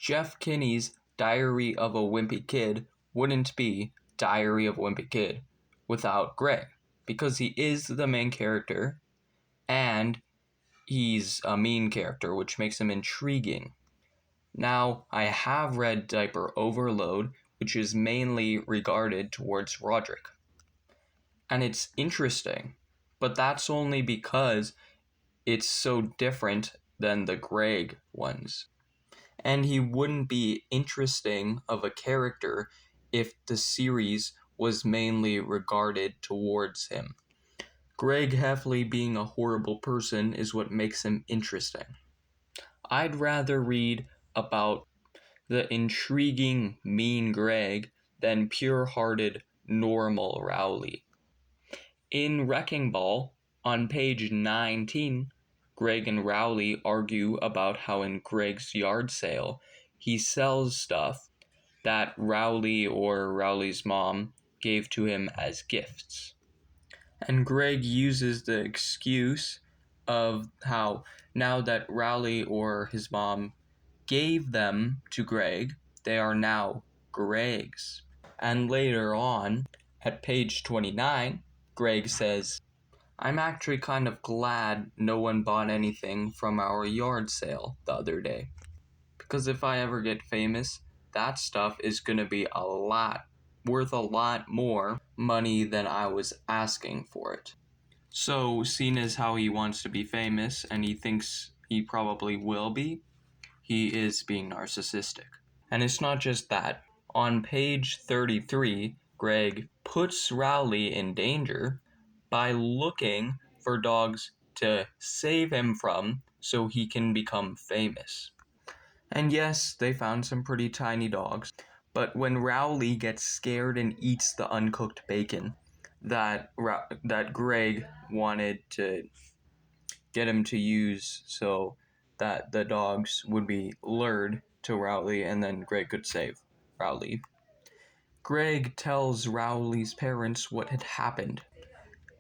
Jeff Kinney's Diary of a Wimpy Kid wouldn't be Diary of a Wimpy Kid without Greg, because he is the main character and he's a mean character, which makes him intriguing. Now, I have read Diaper Overload, which is mainly regarded towards Roderick. And it's interesting, but that's only because it's so different than the Greg ones. And he wouldn't be interesting of a character if the series was mainly regarded towards him. Greg Heffley being a horrible person is what makes him interesting. I'd rather read about the intriguing mean Greg than pure-hearted normal Rowley. In Wrecking Ball, on page 19, Greg and Rowley argue about how in Greg's yard sale, he sells stuff that Rowley or Rowley's mom gave to him as gifts. And Greg uses the excuse of how now that Rowley or his mom gave them to Greg, they are now Greg's. And later on, at page 29, Greg says, "I'm actually kind of glad no one bought anything from our yard sale the other day. Because if I ever get famous, that stuff is going to be worth a lot more money than I was asking for it." So, seeing as how he wants to be famous, and he thinks he probably will be, he is being narcissistic. And it's not just that. On page 33, Greg puts Rowley in danger by looking for dogs to save him from so he can become famous. And yes, they found some pretty tiny dogs, but when Rowley gets scared and eats the uncooked bacon that Greg wanted to get him to use so that the dogs would be lured to Rowley and then Greg could save Rowley, Greg tells Rowley's parents what had happened.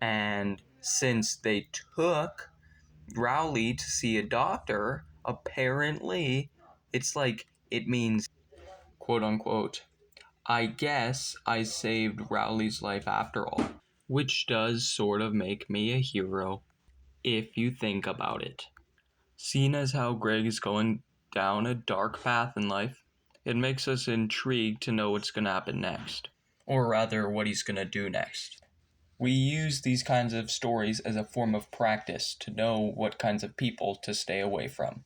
And since they took Rowley to see a doctor, apparently it means, quote unquote, "I guess I saved Rowley's life after all," which does sort of make me a hero, if you think about it. Seeing as how Greg is going down a dark path in life, it makes us intrigued to know what's going to happen next. Or rather, what he's going to do next. We use these kinds of stories as a form of practice to know what kinds of people to stay away from.